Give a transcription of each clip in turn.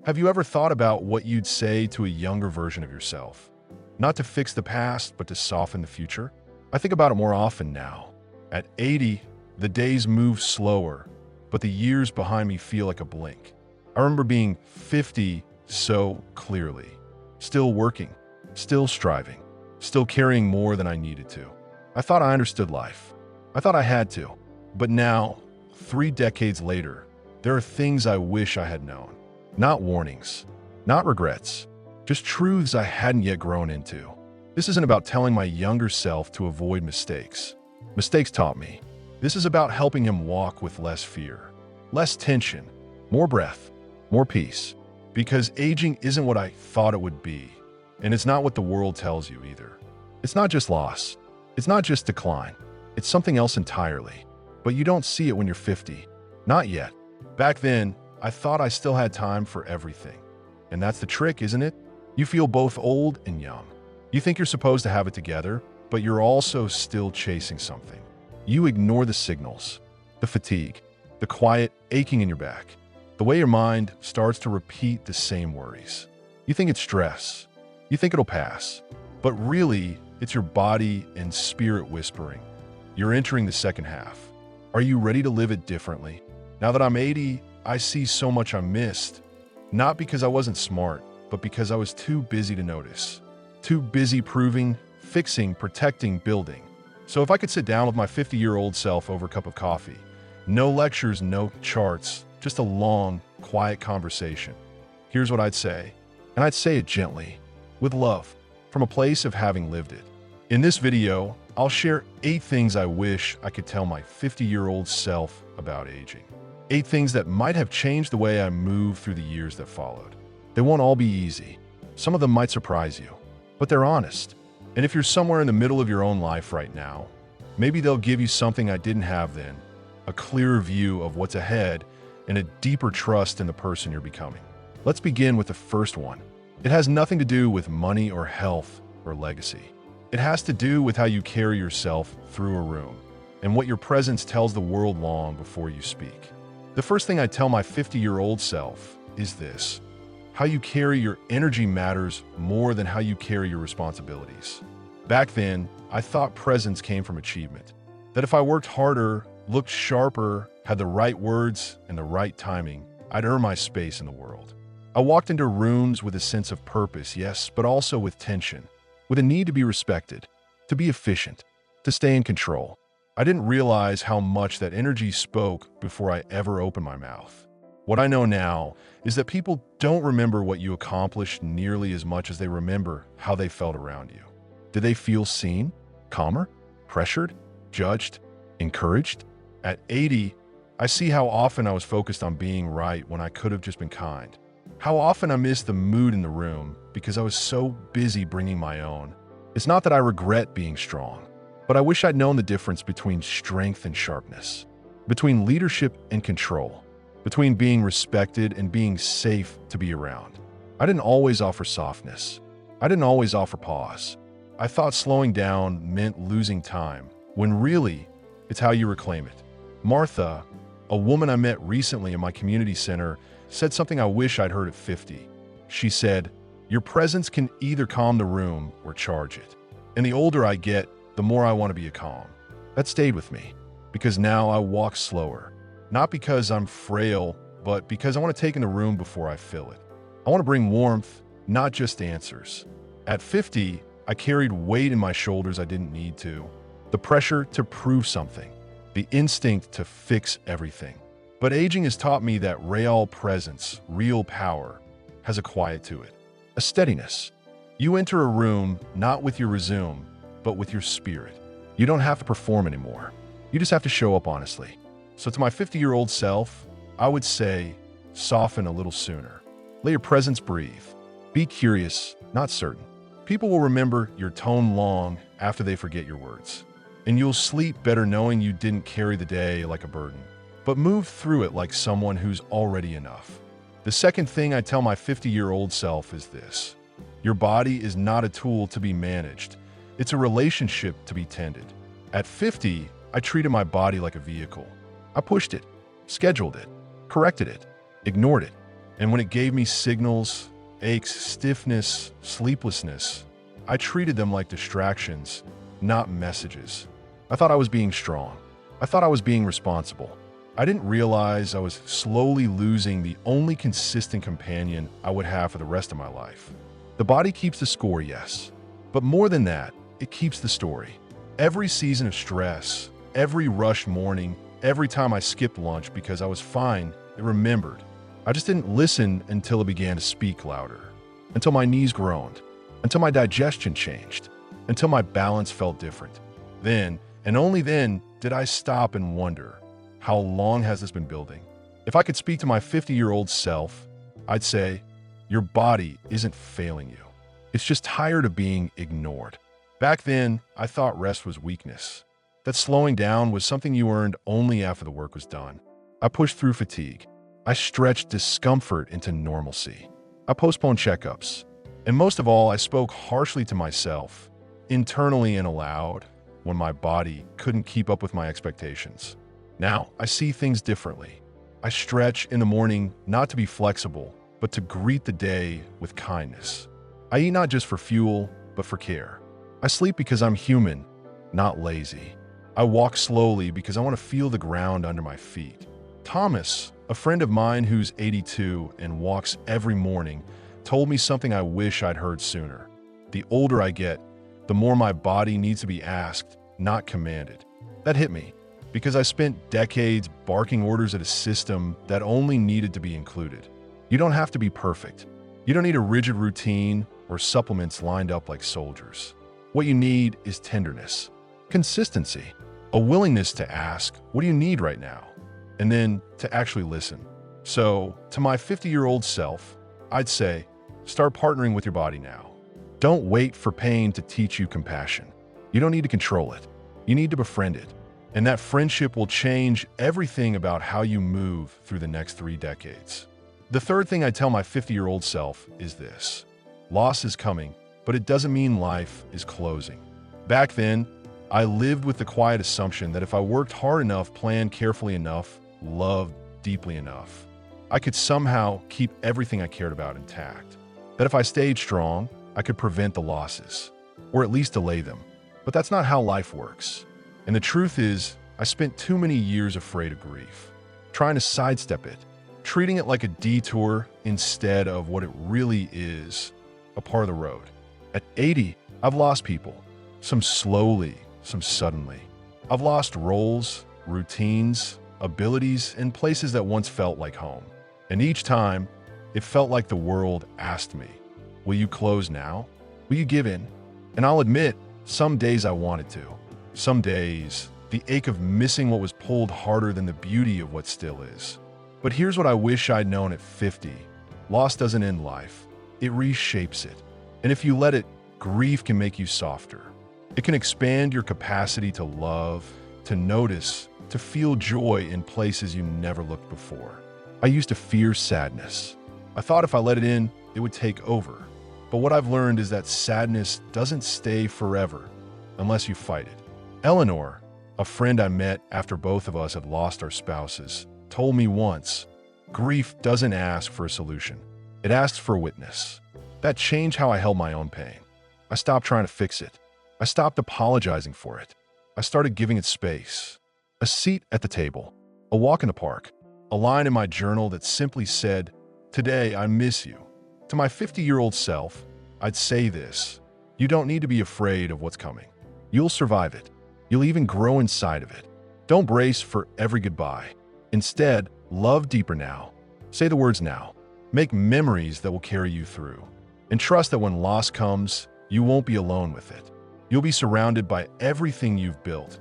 Have you ever thought about what you'd say to a younger version of yourself? Not to fix the past, but to soften the future? I think about it more often now. At 80, the days move slower, but the years behind me feel like a blink. I remember being 50 so clearly. Still working, still striving, still carrying more than I needed to. I thought I understood life. I thought I had to. But now, 3 decades later, there are things I wish I had known. Not warnings, not regrets, just truths I hadn't yet grown into. This isn't about telling my younger self to avoid mistakes. Mistakes taught me. This is about helping him walk with less fear, less tension, more breath, more peace. Because aging isn't what I thought it would be, and it's not what the world tells you either. It's not just loss. It's not just decline. It's something else entirely. But you don't see it when you're 50. Not yet. Back then, I thought I still had time for everything. And that's the trick, isn't it? You feel both old and young. You think you're supposed to have it together, but you're also still chasing something. You ignore the signals, the fatigue, the quiet aching in your back, the way your mind starts to repeat the same worries. You think it's stress. You think it'll pass. But really, it's your body and spirit whispering. You're entering the second half. Are you ready to live it differently? Now that I'm 80, I see so much I missed. Not because I wasn't smart, but because I was too busy to notice. Too busy proving, fixing, protecting, building. So if I could sit down with my 50-year-old self over a cup of coffee, no lectures, no charts, just a long, quiet conversation, here's what I'd say. And I'd say it gently, with love, from a place of having lived it. In this video, I'll share 8 things I wish I could tell my 50-year-old self about aging. 8 things that might have changed the way I moved through the years that followed. They won't all be easy. Some of them might surprise you, but they're honest. And if you're somewhere in the middle of your own life right now, maybe they'll give you something I didn't have then, a clearer view of what's ahead and a deeper trust in the person you're becoming. Let's begin with the first one. It has nothing to do with money or health or legacy. It has to do with how you carry yourself through a room and what your presence tells the world long before you speak. The first thing I tell my 50-year-old self is this: how you carry your energy matters more than how you carry your responsibilities. Back then, I thought presence came from achievement. That if I worked harder, looked sharper, had the right words and the right timing, I'd earn my space in the world. I walked into rooms with a sense of purpose, yes, but also with tension, with a need to be respected, to be efficient, to stay in control. I didn't realize how much that energy spoke before I ever opened my mouth. What I know now is that people don't remember what you accomplished nearly as much as they remember how they felt around you. Did they feel seen, calmer, pressured, judged, encouraged? At 80, I see how often I was focused on being right when I could have just been kind. How often I missed the mood in the room because I was so busy bringing my own. It's not that I regret being strong, but I wish I'd known the difference between strength and sharpness, between leadership and control, between being respected and being safe to be around. I didn't always offer softness. I didn't always offer pause. I thought slowing down meant losing time, when really, it's how you reclaim it. Martha, a woman I met recently in my community center, said something I wish I'd heard at 50. She said, "Your presence can either calm the room or charge it." And the older I get, the more I want to be a calm. That stayed with me, because now I walk slower. Not because I'm frail, but because I want to take in the room before I fill it. I want to bring warmth, not just answers. At 50, I carried weight in my shoulders I didn't need to. The pressure to prove something, the instinct to fix everything. But aging has taught me that real presence, real power, has a quiet to it, a steadiness. You enter a room not with your resume, but with your spirit. You don't have to perform anymore. You just have to show up honestly. So to my 50-year-old self, I would say, soften a little sooner. Let your presence breathe. Be curious, not certain. People will remember your tone long after they forget your words. And you'll sleep better knowing you didn't carry the day like a burden, but move through it like someone who's already enough. The second thing I tell my 50-year-old self is this: your body is not a tool to be managed. It's a relationship to be tended. At 50, I treated my body like a vehicle. I pushed it, scheduled it, corrected it, ignored it, And when it gave me signals, aches, stiffness, sleeplessness, I treated them like distractions, not messages. I thought I was being strong. I thought I was being responsible. I didn't realize I was slowly losing the only consistent companion I would have for the rest of my life. The body keeps the score, yes. But more than that, it keeps the story. Every season of stress, every rushed morning, every time I skipped lunch because I was fine, it remembered. I just didn't listen until it began to speak louder, until my knees groaned, until my digestion changed, until my balance felt different. Then, and only then, did I stop and wonder, how long has this been building? If I could speak to my 50-year-old self, I'd say, your body isn't failing you. It's just tired of being ignored. Back then, I thought rest was weakness, that slowing down was something you earned only after the work was done. I pushed through fatigue. I stretched discomfort into normalcy. I postponed checkups. And most of all, I spoke harshly to myself, internally and aloud, when my body couldn't keep up with my expectations. Now, I see things differently. I stretch in the morning not to be flexible, but to greet the day with kindness. I eat not just for fuel, but for care. I sleep because I'm human, not lazy. I walk slowly because I want to feel the ground under my feet. Thomas, a friend of mine who's 82 and walks every morning, told me something I wish I'd heard sooner. The older I get, the more my body needs to be asked, not commanded. That hit me, because I spent decades barking orders at a system that only needed to be included. You don't have to be perfect. You don't need a rigid routine or supplements lined up like soldiers. What you need is tenderness, consistency, a willingness to ask, what do you need right now? And then to actually listen. So, to my 50-year-old self, I'd say, start partnering with your body now. Don't wait for pain to teach you compassion. You don't need to control it. You need to befriend it. And that friendship will change everything about how you move through the next 3 decades. The third thing I tell my 50-year-old self is this. Loss is coming, but it doesn't mean life is closing. Back then, I lived with the quiet assumption that if I worked hard enough, planned carefully enough, loved deeply enough, I could somehow keep everything I cared about intact. That if I stayed strong, I could prevent the losses, or at least delay them. But that's not how life works. And the truth is, I spent too many years afraid of grief, trying to sidestep it, treating it like a detour instead of what it really is, a part of the road. At 80, I've lost people, some slowly, some suddenly. I've lost roles, routines, abilities, and places that once felt like home. And each time, it felt like the world asked me, will you close now? Will you give in? And I'll admit, some days I wanted to. Some days, the ache of missing what was pulled harder than the beauty of what still is. But here's what I wish I'd known at 50. Loss doesn't end life. It reshapes it. And if you let it, grief can make you softer. It can expand your capacity to love, to notice, to feel joy in places you never looked before. I used to fear sadness. I thought if I let it in, it would take over. But what I've learned is that sadness doesn't stay forever unless you fight it. Eleanor, a friend I met after both of us had lost our spouses, told me once, grief doesn't ask for a solution. It asks for a witness. That changed how I held my own pain. I stopped trying to fix it. I stopped apologizing for it. I started giving it space. A seat at the table, a walk in the park, a line in my journal that simply said, today I miss you. To my 50-year-old self, I'd say this, you don't need to be afraid of what's coming. You'll survive it. You'll even grow inside of it. Don't brace for every goodbye. Instead, love deeper now. Say the words now. Make memories that will carry you through. And trust that when loss comes, you won't be alone with it. You'll be surrounded by everything you've built.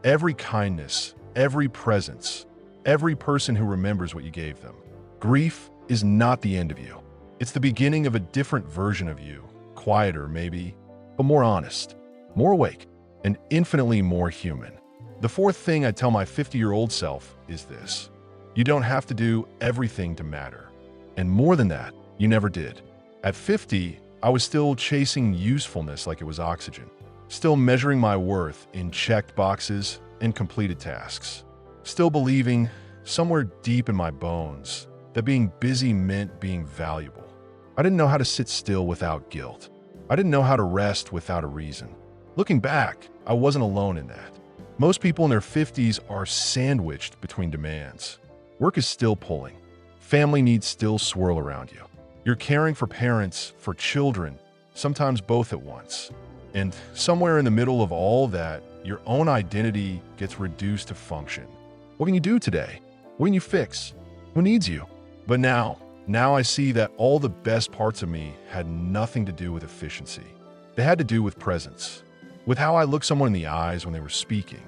Every kindness, every presence, every person who remembers what you gave them. Grief is not the end of you. It's the beginning of a different version of you. Quieter, maybe, but more honest, more awake, and infinitely more human. The fourth thing I tell my 50-year-old self is this. You don't have to do everything to matter. And more than that, you never did. At 50, I was still chasing usefulness like it was oxygen. Still measuring my worth in checked boxes and completed tasks. Still believing, somewhere deep in my bones, that being busy meant being valuable. I didn't know how to sit still without guilt. I didn't know how to rest without a reason. Looking back, I wasn't alone in that. Most people in their 50s are sandwiched between demands. Work is still pulling. Family needs still swirl around you. You're caring for parents, for children, sometimes both at once. And somewhere in the middle of all that, your own identity gets reduced to function. What can you do today? What can you fix? Who needs you? But now I see that all the best parts of me had nothing to do with efficiency. They had to do with presence, with how I looked someone in the eyes when they were speaking,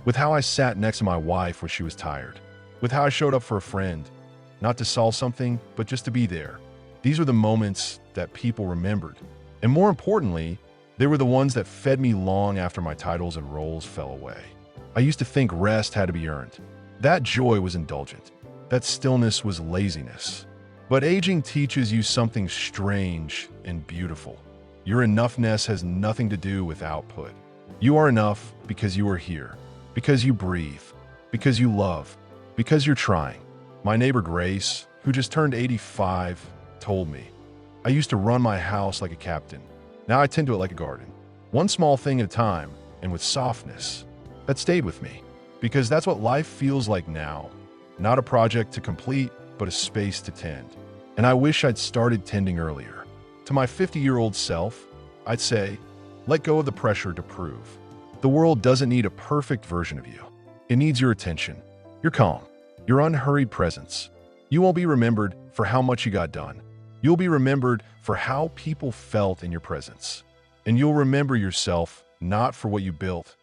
with how I sat next to my wife when she was tired, with how I showed up for a friend, not to solve something, but just to be there. These were the moments that people remembered. And more importantly, they were the ones that fed me long after my titles and roles fell away. I used to think rest had to be earned. That joy was indulgent. That stillness was laziness. But aging teaches you something strange and beautiful. Your enoughness has nothing to do with output. You are enough because you are here, because you breathe, because you love, because you're trying. My neighbor Grace, who just turned 85, told me, "I used to run my house like a captain. Now I tend to it like a garden. One small thing at a time, and with softness." That stayed with me, because that's what life feels like now. Not a project to complete, but a space to tend. And I wish I'd started tending earlier. To my 50-year-old self, I'd say, let go of the pressure to prove. The world doesn't need a perfect version of you. It needs your attention, your calm, your unhurried presence. You won't be remembered for how much you got done. You'll be remembered for how people felt in your presence. And you'll remember yourself not for what you built,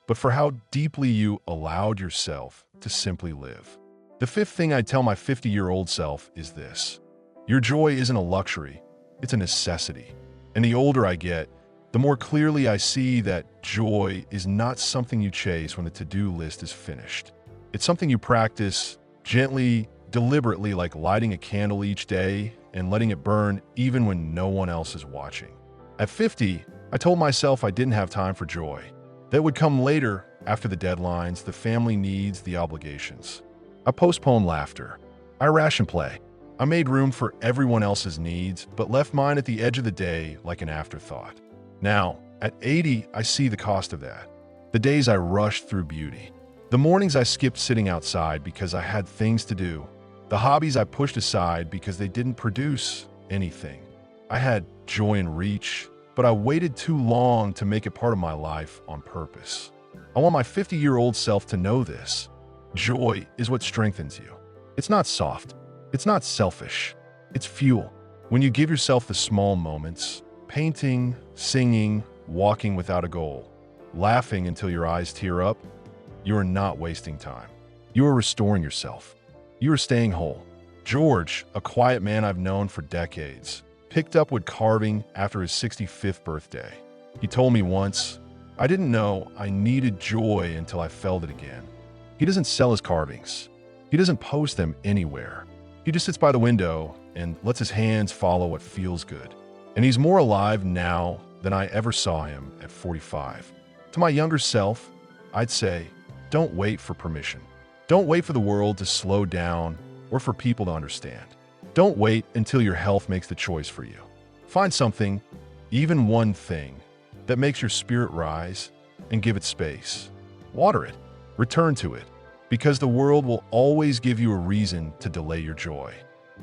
but for how deeply you allowed yourself to simply live. The fifth thing I'd tell my 50-year-old self is this. Your joy isn't a luxury, it's a necessity. And the older I get, the more clearly I see that joy is not something you chase when the to-do list is finished. It's something you practice gently, deliberately, like lighting a candle each day and letting it burn even when no one else is watching. At 50, I told myself I didn't have time for joy. That would come later, after the deadlines, the family needs, the obligations. I postponed laughter. I rationed play. I made room for everyone else's needs, but left mine at the edge of the day like an afterthought. Now, at 80, I see the cost of that. The days I rushed through beauty. The mornings I skipped sitting outside because I had things to do. The hobbies I pushed aside because they didn't produce anything. I had joy in reach, but I waited too long to make it part of my life on purpose. I want my 50-year-old self to know this. Joy is what strengthens you. It's not soft. It's not selfish. It's fuel. When you give yourself the small moments, painting, singing, walking without a goal, laughing until your eyes tear up, you are not wasting time. You are restoring yourself. You are staying whole. George, a quiet man I've known for decades, picked up wood carving after his 65th birthday. He told me once, "I didn't know I needed joy until I felt it again." He doesn't sell his carvings. He doesn't post them anywhere. He just sits by the window and lets his hands follow what feels good. And he's more alive now than I ever saw him at 45. To my younger self, I'd say, don't wait for permission. Don't wait for the world to slow down or for people to understand. Don't wait until your health makes the choice for you. Find something, even one thing, that makes your spirit rise and give it space. Water it. Return to it. Because the world will always give you a reason to delay your joy.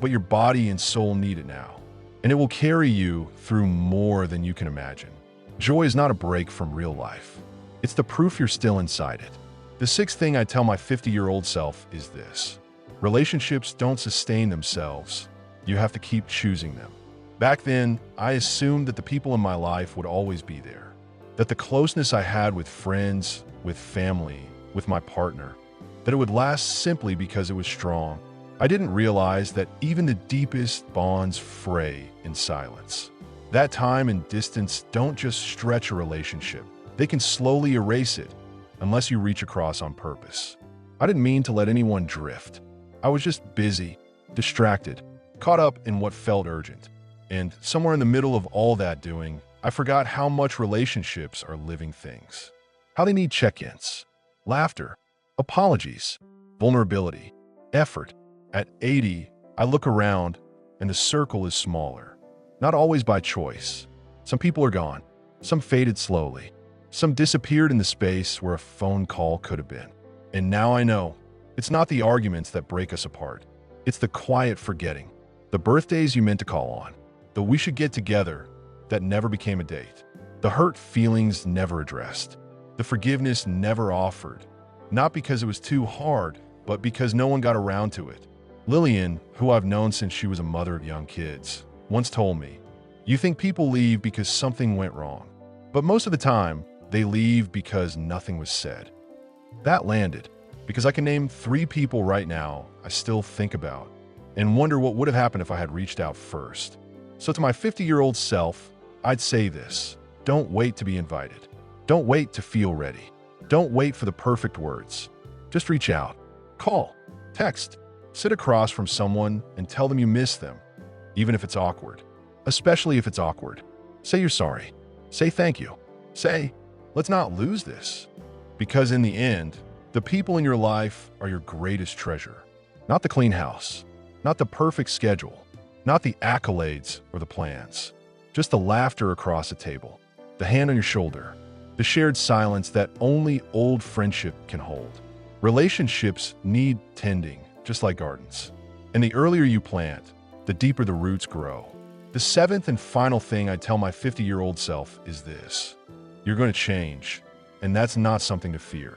But your body and soul need it now. And it will carry you through more than you can imagine. Joy is not a break from real life. It's the proof you're still inside it. The sixth thing I tell my 50-year-old self is this. Relationships don't sustain themselves. You have to keep choosing them. Back then, I assumed that the people in my life would always be there. That the closeness I had with friends, with family, with my partner, that it would last simply because it was strong. I didn't realize that even the deepest bonds fray in silence. That time and distance don't just stretch a relationship. They can slowly erase it, unless you reach across on purpose. I didn't mean to let anyone drift. I was just busy, distracted, caught up in what felt urgent. And somewhere in the middle of all that doing, I forgot how much relationships are living things. How they need check-ins, laughter, apologies, vulnerability, effort. At 80, I look around, and the circle is smaller. Not always by choice. Some people are gone. Some faded slowly. Some disappeared in the space where a phone call could have been. And now I know, it's not the arguments that break us apart. It's the quiet forgetting. The birthdays you meant to call on. The we should get together that never became a date. The hurt feelings never addressed. The forgiveness never offered. Not because it was too hard, but because no one got around to it. Lillian, who I've known since she was a mother of young kids, once told me, "You think people leave because something went wrong, but most of the time, they leave because nothing was said." That landed, because I can name 3 people right now I still think about and wonder what would have happened if I had reached out first. So to my 50-year-old self, I'd say this: don't wait to be invited. Don't wait to feel ready. Don't wait for the perfect words. Just reach out. Call. Text. Sit across from someone and tell them you miss them, even if it's awkward. Especially if it's awkward. Say you're sorry. Say thank you. Say, let's not lose this. Because in the end, the people in your life are your greatest treasure. Not the clean house. Not the perfect schedule. Not the accolades or the plans. Just the laughter across a table. The hand on your shoulder. The shared silence that only old friendship can hold. Relationships need tending, just like gardens. And the earlier you plant, the deeper the roots grow. The 7th and final thing I tell my 50-year-old self is this: you're going to change, and that's not something to fear.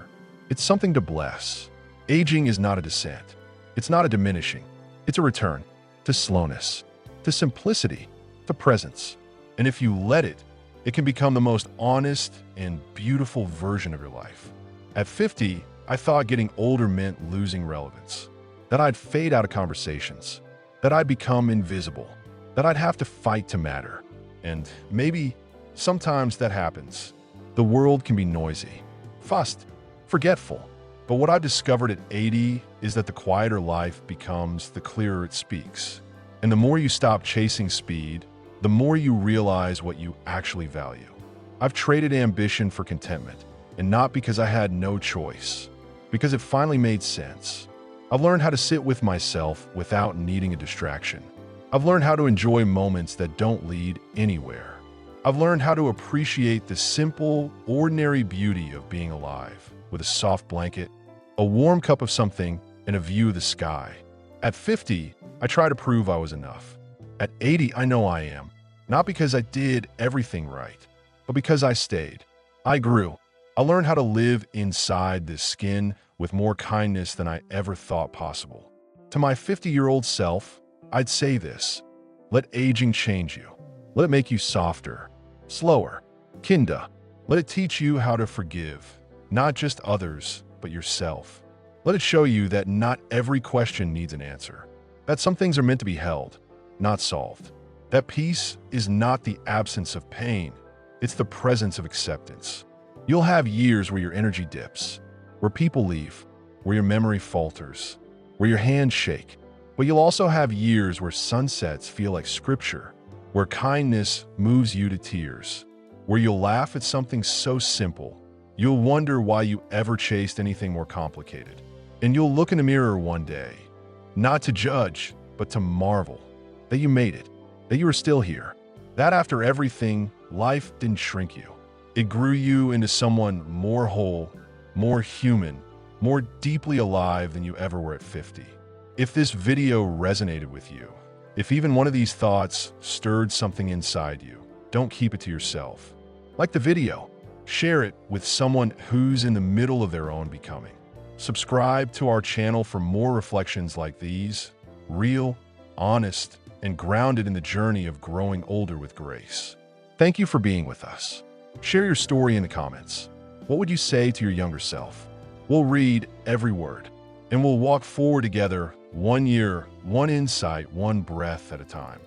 It's something to bless. Aging is not a descent. It's not a diminishing. It's a return to slowness, to simplicity, to presence. And if you let it, it can become the most honest and beautiful version of your life. At 50, I thought getting older meant losing relevance, that I'd fade out of conversations, that I'd become invisible, that I'd have to fight to matter. And maybe sometimes that happens. The world can be noisy, fussed, forgetful. But what I've discovered at 80 is that the quieter life becomes, the clearer it speaks. And the more you stop chasing speed, the more you realize what you actually value. I've traded ambition for contentment, and not because I had no choice, because it finally made sense. I've learned how to sit with myself without needing a distraction. I've learned how to enjoy moments that don't lead anywhere. I've learned how to appreciate the simple, ordinary beauty of being alive, with a soft blanket, a warm cup of something, and a view of the sky. At 50, I try to prove I was enough. At 80, I know I am, not because I did everything right, but because I stayed. I grew. I learned how to live inside this skin with more kindness than I ever thought possible. To my 50-year-old self, I'd say this: let aging change you. Let it make you softer, slower, kinder. Let it teach you how to forgive, not just others, but yourself. Let it show you that not every question needs an answer, that some things are meant to be held, not solved. That peace is not the absence of pain, it's the presence of acceptance. You'll have years where your energy dips, where people leave, where your memory falters, where your hands shake. But you'll also have years where sunsets feel like scripture, where kindness moves you to tears, where you'll laugh at something so simple, you'll wonder why you ever chased anything more complicated. And you'll look in the mirror one day, not to judge, but to marvel that you made it, that you are still here, that after everything, life didn't shrink you. It grew you into someone more whole, more human, more deeply alive than you ever were at 50. If this video resonated with you, if even one of these thoughts stirred something inside you, don't keep it to yourself. Like the video, share it with someone who's in the middle of their own becoming. Subscribe to our channel for more reflections like these, real, honest, and grounded in the journey of growing older with grace. Thank you for being with us. Share your story in the comments. What would you say to your younger self? We'll read every word, and we'll walk forward together, one year, one insight, one breath at a time.